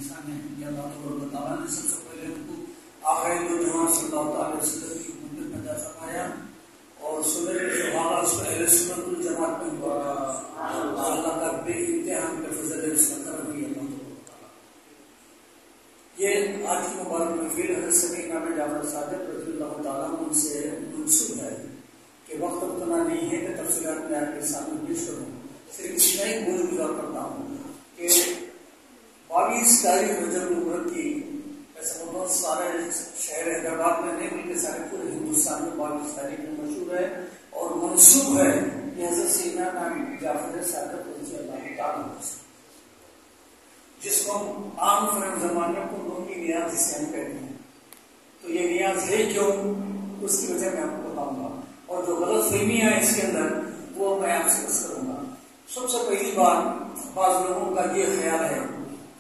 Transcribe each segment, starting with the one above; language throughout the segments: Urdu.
انسان ہیں کہ اللہ تبارک و تعالیٰ نے سب سے پہلے ان کو آخری دو جوان صلی اللہ علیہ وسلم کی امت میں پیدا فرمایا اور سنت سبحانہ اس کو اہل سنت الجماعت میں ہوا اللہ کا بے امتحان کا فضل اس کا کرم ہی اللہ تبارک و تعالیٰ. یہ آج کی مبارک محفل حضرت سمیع امام جعفر صادق رضی اللہ تعالیٰ ان سے منسوب ہے کہ وقت اتنا نہیں ہے کہ تفصیلات میں آپ کے سامنے پیش کروں. صرف اس میں ہی بول گزار کرتا ہوں کہ 22 تاریخ رجب المرد کی ایسا بہت سارے شہر حیدرآباد میں نہیں بلکہ سارے پورے ہندوستان میں 22 تاریخ میں مشہور ہے اور منسوب ہے کہ حضرت سیدنا امام جعفر صادق رضی اللہ تعالیٰ جس کو عام فہم زمانے کو نون کی نیاز جسے ہم کہتے ہیں. تو یہ نیاز ہے کیوں اس کی وجہ میں آپ کو بتاؤں گا اور جو غلط فہمی ہے اس کے اندر وہ میں آپ سے بس کروں گا. سب سے پہلی بات بعض لوگوں کا یہ خیال ہے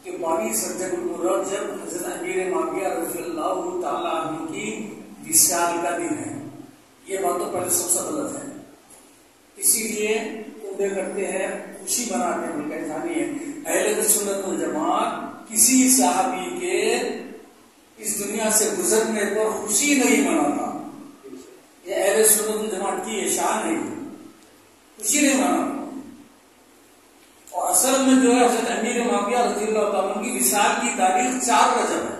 کہ 22 رجب المرد جب حضرت امیر معاویہ رضی اللہ تعالیٰ عنہ کی وصال کا دن ہے. یہ بات تو پہلے سب سے غلط ہے. اسی لیے عمدے کرتے ہیں خوشی مناتے ہیں بلکہ جانیے اہل سنت والجماعت کسی صحابی کے اس دنیا سے گزرنے پر خوشی نہیں مناتا. یہ اہل سنت والجماعت کی یہ شان ہے خوشی نہیں مناتا. اور اصل میں جو ہے حضرت امیر معاویہ رضی اللہ تعالیٰ کی وصال کی تاریخ 4 رجب ہے.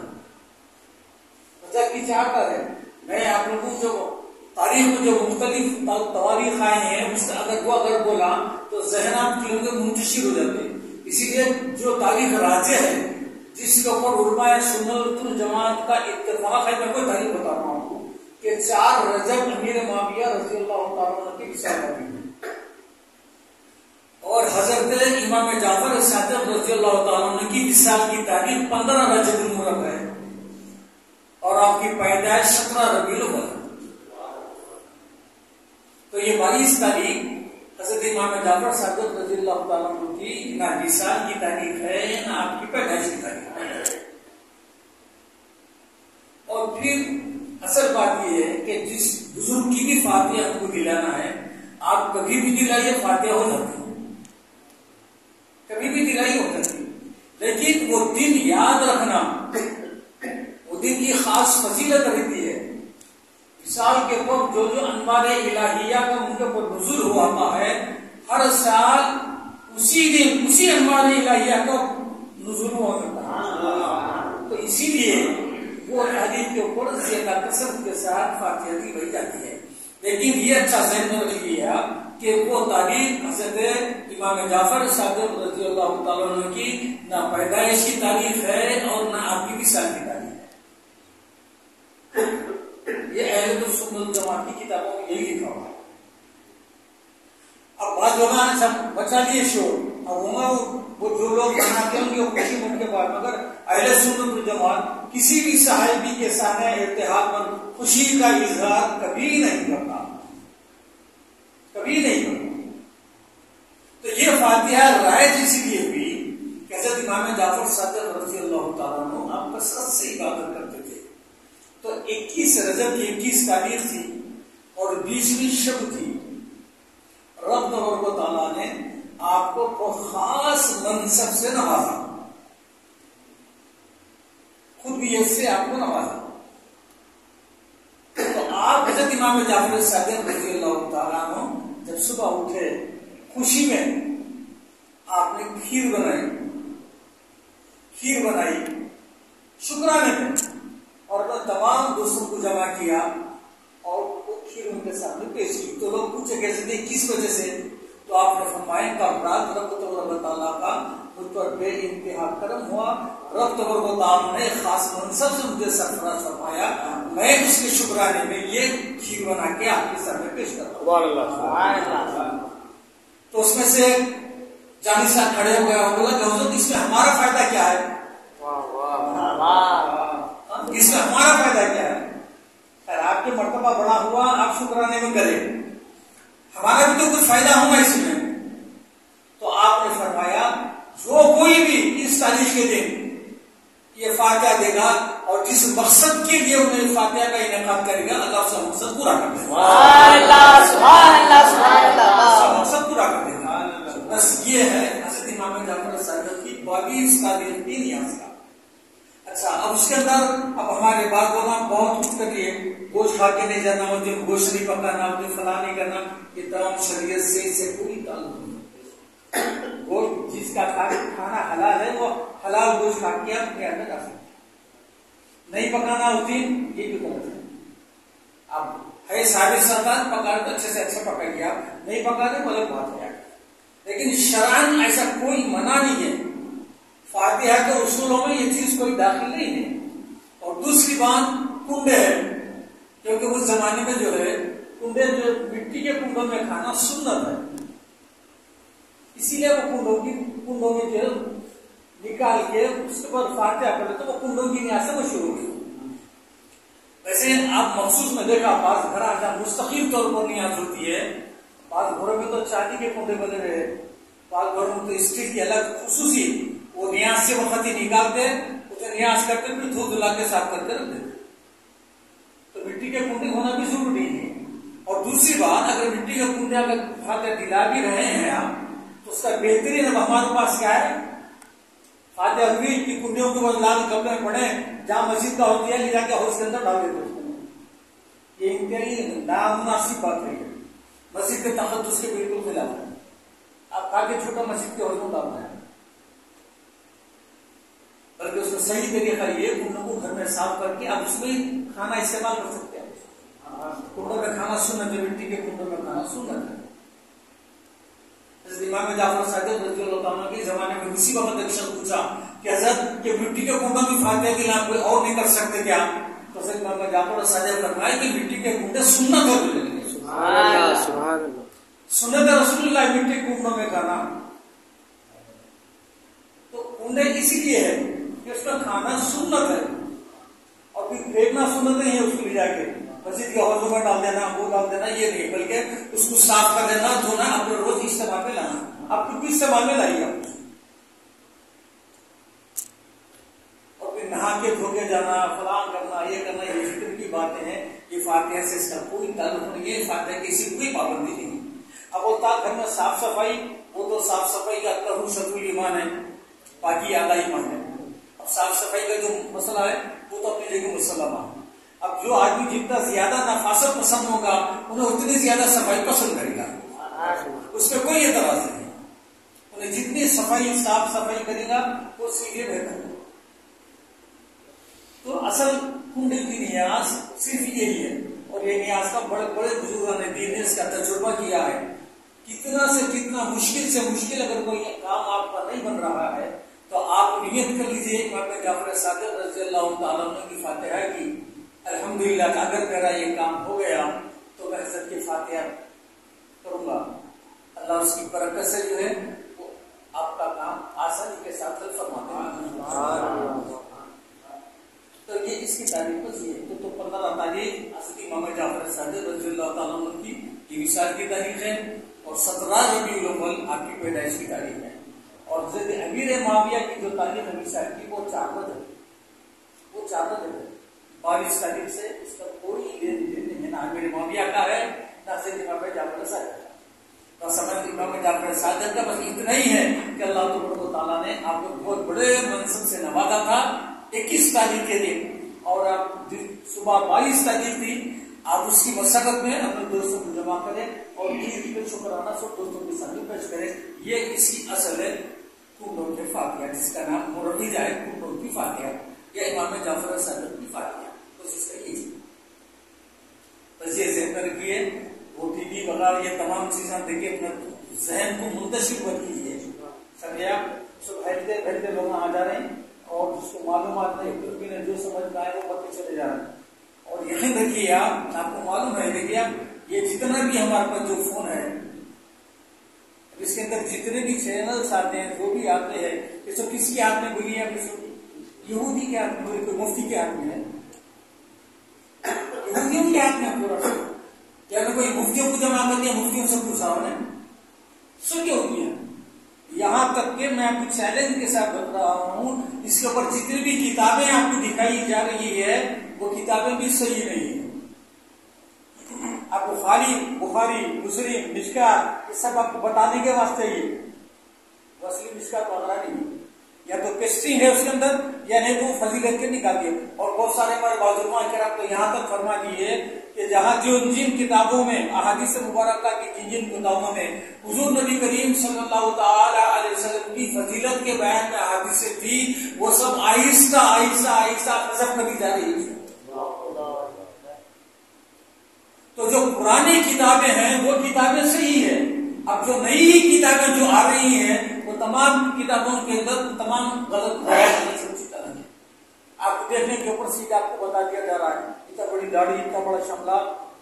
رجب کی 4 تاریخ میں آپ لوگوں جو تاریخ میں جو مختلف تواریخ آئے ہیں اس کا اگر بولا تو ذہنات کے لوگ منتشر ہو جاتے. اسی لیے جو تاریخ راجح ہے جس کے اوپر علماء سنت الجماعت کا اتفاق ہے میں کوئی تاریخ بتا رہا ہوں کہ 4 رجب امیر معاویہ رضی اللہ تعالیٰ کی وصال کا دن ہے. اور حضرت امام جعفر صادق رضی اللہ تعالیٰ عنہ کی وصال کی تاریخ 15 رجب المرد ہے اور آپ کی پیدائش 17 ربیع الاول. تو یہ 22 تاریخ حضرت امام جعفر صادق رضی اللہ تعالیٰ عنہ کی نہ وصال کی تاریخ ہے نہ آپ کی پیدائش کی تاریخ ہے. اور پھر اصل بات یہ ہے کہ جس بزرگ کی بھی فاتحہ آپ کو دلانا ہے آپ کبھی بھی دلائیے فاتحہ ہو جاتی ہے کبھی بھی دلائی ہو سکتی. لیکن وہ دن یاد رکھنا وہ دن کی خاص فضیلت رہتی ہے. وصال کے وقت جو انوار الہیہ کا ان کے اوپر نزول ہوا ہے ہر سال اسی دن اسی انوار الہیہ کا نزول ہوا کرتا ہے. تو اسی لیے وہ حدیث کے اوپر زیادہ کثرت کے ساتھ فاتحہ دی گئی جاتی ہے. لیکن یہ اچھا ذہن میں رکھ لیا کہ وہ تاریخ حضرت امام جعفر صادق رضی اللہ تعالیٰ عنہ کی نہ پیدائش کی تاریخ ہے اور نہ آپ کی وصال کی تاریخ ہے. یہ اہل سنت والجماعت کی کتابوں میں یہی لکھا ہوا ہے. اب بعض لوگ سب بچا لیے شور اب وہ جو لوگ بناتے ہیں وہ خوشی من کے بعد مگر اہل سنت والجماعت کسی بھی صحابی کے سامنے اتحاد پر خوشی کا اظہار کبھی نہیں کرتا کبھی نہیں کرتا. تو یہ فاتحہ رائج اس لیے بھی کہ حضرت امام جعفر صادق رضی اللہ تعالیٰ عنہ آپ کثرت سے عبادت کرتے تھے. تو 21 رجب کی 21 تاریخ تھی اور 20ویں شب تھی. رب تبارک و تعالیٰ نے آپ کو خاص منصب سے نوازا خود بھی اس سے آپ کو نوازا. تو آپ حضرت امام جعفر صادق رضی اللہ تعالیٰ عنہ جب صبح اٹھے خوشی میں آپ نے کھیر بنائی شکرانے میں اور اپنے تمام دوستوں کو جمع کیا اور وہ کھیر ان کے سامنے پیش کی. تو لوگ پوچھے کیسے تھے کس وجہ سے تو آپ نے فرمایا کل رات رب تبارک و تعالیٰ کا مجھ پر بے انتہا کرم ہوا. رب تبارک و تعالیٰ نے خاص منصب سے مجھے سرفراز فرمایا میں اس کے شکرانے میں یہ کھیر بنا کے آپ کے سامنے پیش کرتا ہوں. تو اس میں سے جانی صاحب کھڑے ہو گئے اور بولا کہ حضرت اس میں ہمارا فائدہ کیا ہے اس میں ہمارا فائدہ کیا ہے. خیر آپ کے مرتبہ بڑا ہوا آپ شکرانے میں کریں ہمارا بھی تو کچھ فائدہ ہوگا اس میں. تو آپ نے فرمایا جو کوئی بھی اس تاریخ کے دن یہ فاتحہ دے گا اور جس مقصد کے لیے انہیں فاتحہ کا انعقاد کرے گا اللہ اس کا مقصد پورا کر دے گا مقصد پورا کر دے گا. بس یہ ہے حضرت امام جعفر صادق کی 22 تاریخ کی نیاز کا. اچھا اب اس کے اندر اب ہمارے بات ہونا بہت کچھ کریے، گوشت کھا کے نہیں جانا ہوتی، گوشت نہیں پکانا ہوتی، فلاں نہیں کرنا، یہ تمام شریعت سے کوئی تعلق نہیں۔ گوشت جس کا کھانا حلال ہے وہ حلال گوشت کھا کے آپ اپنے اندر آ سکتے، نہیں پکانا ہوتی یہ بھی غلط ہے۔ اب ہے صاحب ساتھ پکا تو اچھے سے اچھا پکائیے، آپ نہیں پکا دیں غلط بات ہے، لیکن شرعاً ایسا کوئی منع نہیں ہے۔ فاتحہ کے اصولوں میں یہ چیز کوئی داخل نہیں ہے۔ اور دوسری بات کنڈے ہے، کیونکہ اس زمانے میں جو ہے کنڈے جو مٹی کے کنڈوں میں کھانا سنت ہے، اسی لیے وہ کنڈوں میں جو نکال کے اس کے بعد فاتحہ پڑھے تو وہ کنڈوں کی نیاز سے مشہور ہو گئی۔ ویسے آپ مخصوص میں دیکھا بعض گھر جہاں مستقل طور پر نیاز ہوتی ہے، بعض گھروں میں تو چاندی کے کنڈے بنے رہے، بعض گھروں میں تو اسٹیل کی الگ خصوصی وہ نیاز سے وقت ہی نکالتے اسے نیاز کرتے پھر دھو دھلا کے صاف کرتے رکھ دیتے۔ تو مٹی کے کنڈے ہونا بھی ضروری ہے۔ اور دوسری بات اگر مٹی کے کنڈے اگر فاتحہ دلا بھی رہے ہیں آپ تو اس کا بہترین اب ہمارے پاس کیا ہے، فاتحہ ہوئی کہ کنڈیوں کے بعد لال کپڑے پڑے جہاں مسجد کا ہوتی ہے لے جا کے ہاؤس کے اندر ڈال دیتے، یہ انتہائی نامناسب بات ہے، مسجد کے تقدس کے بالکل خلاف ہے۔ آپ کھا کے چھوٹا مسجد کے ہاؤس میں ڈالنا ہے، بلکہ اس کا صحیح طریقہ یہ کنڈوں کو گھر میں صاف کر کے آپ اس میں کھانا استعمال کر سکتے ہیں۔ کنڈوں میں کھانا سنت ہے، مٹی کے کنڈوں میں کھانا سنت ہے۔ امام جعفر صادق رضی اللہ عنہ کے زمانے میں اسی وقت ایک شخص پوچھا کہ حضرت کہ مٹی کے کنڈوں میں فاتحہ کے نام کوئی اور نہیں کر سکتے کیا؟ تو حضرت امام جعفر صادق نے فرمایا کہ مٹی کے کنڈے سنت ہے، سنت رسول اللہ مٹی کے کنڈوں میں کھانا۔ تو کنڈے اسی لیے ہے کہ اس کا کھانا سنت ہے، اور پھر پھینکنا سنت نہیں ہے، اس کو لے جا کے مسجد کے حوضوں میں ڈال دینا، وہ ڈال دینا، یہ نہیں، بلکہ اس کو صاف کر دینا، دھونا، اپنے روز استعمال میں لانا، آپ کچھ استعمال میں لائیے آپ، اور پھر نہا کے دھو کے جانا، فلان کرنا، یہ کرنا، یہ ذکر کی باتیں ہیں، یہ فاتحہ سے اس کا کوئی تعلق نہیں ہے، فاتحہ کی اسی کوئی پابندی نہیں ہے۔ اب ہوتا گھر میں صاف صفائی، وہ تو صاف صفائی کا اللہ شرط ایمان ہے، باقی اعلیٰ ایمان ہے۔ اب صاف صفائی کا جو مسئلہ ہے وہ تو اپنی جگہ مسلمہ ہے۔ اب جو آدمی جتنا زیادہ نفاست پسند ہوگا انہیں اتنی زیادہ صفائی پسند کرے گا، اس میں کوئی اعتراض نہیں، انہیں جتنی صفائی صاف صفائی کرے گا وہ سیدھے بہتر ہے۔ تو اصل کنڈے کی نیاز صرف یہی ہے، اور یہ نیاز کا بڑے بڑے بزرگوں نے دین نے اس کا تجربہ کیا ہے۔ کتنا سے کتنا مشکل سے مشکل اگر کوئی کام آپ کا نہیں بن رہا ہے تو آپ نیت کر لیجیے امام جعفر صادق رضی اللہ تعالیٰ عنہ کی فاتحہ کی، الحمدللہ اگر میرا یہ کام ہو گیا تو میں حضرت کی فاتحہ کروں گا، اللہ اس کی برکت سے جو ہے وہ آپ کا کام آسانی کے ساتھ حل فرما دے گا۔ تو یہ اس کی تاریخ بس یہ تو 15 تاریخ حضرت امام جعفر صادق رضی اللہ تعالیٰ عنہ کی یہ وصال کی تاریخ ہے، اور 17 ربیع الاول آپ کی پیدائش کی تاریخ ہے، اور حضرت امیر معاویہ کی جو تاریخ ہے وصال کی وہ چاند ہے، وہ چاند ہے 22 تاریخ سے اس کا کوئی لین دین نہیں ہے، نہ امیر معاویہ کا ہے نہ حضرت امام جعفر صادق کا۔ بس سمجھ امام جعفر صادق کا بس اتنا ہی ہے کہ اللہ تبارک و تعالیٰ نے آپ کو بہت بڑے منصب سے نوازا تھا 21 تاریخ کے دن، اور آپ صبح 22 تاریخ تھی، آپ اس کی مسرت میں اپنے دوستوں کو جمع کریں اور عید پہ شکرانہ سب دوستوں کے سامنے پیش کریں۔ یہ اس کی اصل ہے کنڈوں کی فاتحہ، جس کا نام مروج ہے کنڈوں کی فاتحہ یا امام جعفر صادق کی فاتحہ، اس کا یہ بس یہ ذہن میں رکھیے۔ وہ ٹی وی وغیرہ یہ تمام چیزیں دیکھیے، اپنا ذہن کو منتشر مت کیجیے، سمجھے آپ؟ سب بھیجتے بھیجتے لوگ آ جا رہے ہیں اور جس کو معلومات نہیں، کچھ بھی نے جو سمجھ میں آئے وہ پتے چلے جا رہے ہیں۔ اور یقین رکھیے آپ کو معلوم ہے، دیکھیے آپ یہ جتنا بھی ہمارے پاس جو فون ہے اس کے اندر جتنے بھی چینلز آتے ہیں جو بھی آتے ہیں یہ سب کس کے ہاتھ میں بولیے آپ؟ یہودی کے ہاتھ میں، کوئی مفتی کے ہاتھ میں ہے، یہودیوں کے ہاتھ میں پورا، کیا میں کوئی مفتیوں کو جمع کر دیا، مفتیوں سے پوچھا انہوں نے سب یہودیاں، یہاں تک کہ میں آپ کو چیلنج کے ساتھ بتا رہا ہوں اس کے اوپر جتنی بھی کتابیں آپ کو دکھائی جا رہی ہے وہ کتابیں بھی صحیح نہیں ہیں۔ آپ بخاری مسلم مشکات یہ سب آپ کو بتانے کے واسطے ہی، اصلی مشکات وغیرہ نہیں، یا تو پیسٹری ہے اس کے اندر یا نہیں تو فضیلت کے نکالیے. اور بہت سارے ہمارے بعض کرام تو یہاں تک فرما دیے کہ جہاں جن کتابوں میں احادیث مبارکہ کی جن کتابوں میں حضور نبی کریم صلی اللہ تعالی علیہ وسلم کی فضیلت کے بیان میں احادیث تھی وہ سب آہستہ آہستہ آہستہ حذف کری جا رہی ہے. تو جو پرانی کتابیں ہیں وہ کتابیں صحیح ہیں. اب جو نئی کتابیں جو آ رہی ہیں وہ تمام کتابوں کے اندر تمام غلط ہے. آپ کو دیکھنے کے اوپر سیدھا آپ کو بتا دیا جا رہا ہے اتنا بڑی داڑھی اتنا بڑا شملہ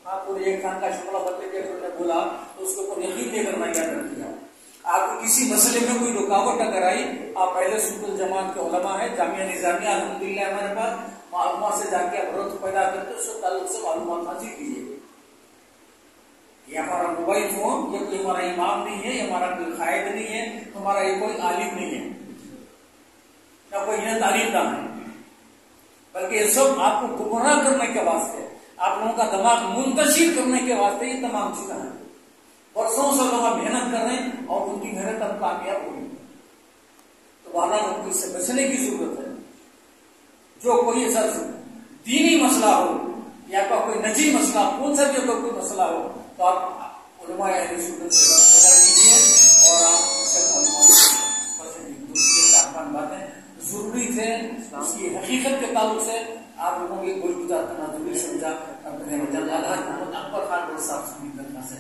آپ کو ایک خان کا شملہ بتاتے نے بولا تو اس کے اوپر یقین لے کر نہ یاد رکھیے. آپ کو کسی مسئلے میں کوئی رکاوٹ اگر آئی آپ پہلے سنت الجماعت کے علماء ہیں جامعہ نظامیہ الحمدللہ ہمارے پاس معلومات سے جا کے ضرورت پیدا کرتے اس کے تعلق سے معلومات حاصل کیجیے. یہ ہمارا موبائل فون یہ کوئی ہمارا امام نہیں ہے یہ ہمارا کوئی قائد نہیں ہے ہمارا یہ کوئی عالم نہیں ہے نہ کوئی یہ تعلیم داں ہے بلکہ یہ سب آپ کو گمراہ کرنے کے واسطے آپ لوگوں کا دماغ منتشر کرنے کے واسطے یہ تمام چیزیں ہیں. برسوں سے لوگ محنت کر رہے ہیں اور ان کی محنت اب کامیاب ہوئی. تو بہرحال ان کو اس سے بچنے کی ضرورت ہے. جو کوئی ایسا دینی مسئلہ ہو یا کوئی نجی مسئلہ کون سا بھی اگر کوئی مسئلہ ہو تو آپ علماء اہل سنت سے رابطہ کیجیے اور آپ سے باتیں ضروری تھے اس کی حقیقت کے تعلق سے آپ لوگوں کی کوئی گزار کرنا ضروری سمجھا اپنے اکبر خان کو صاف سنی کرنا سے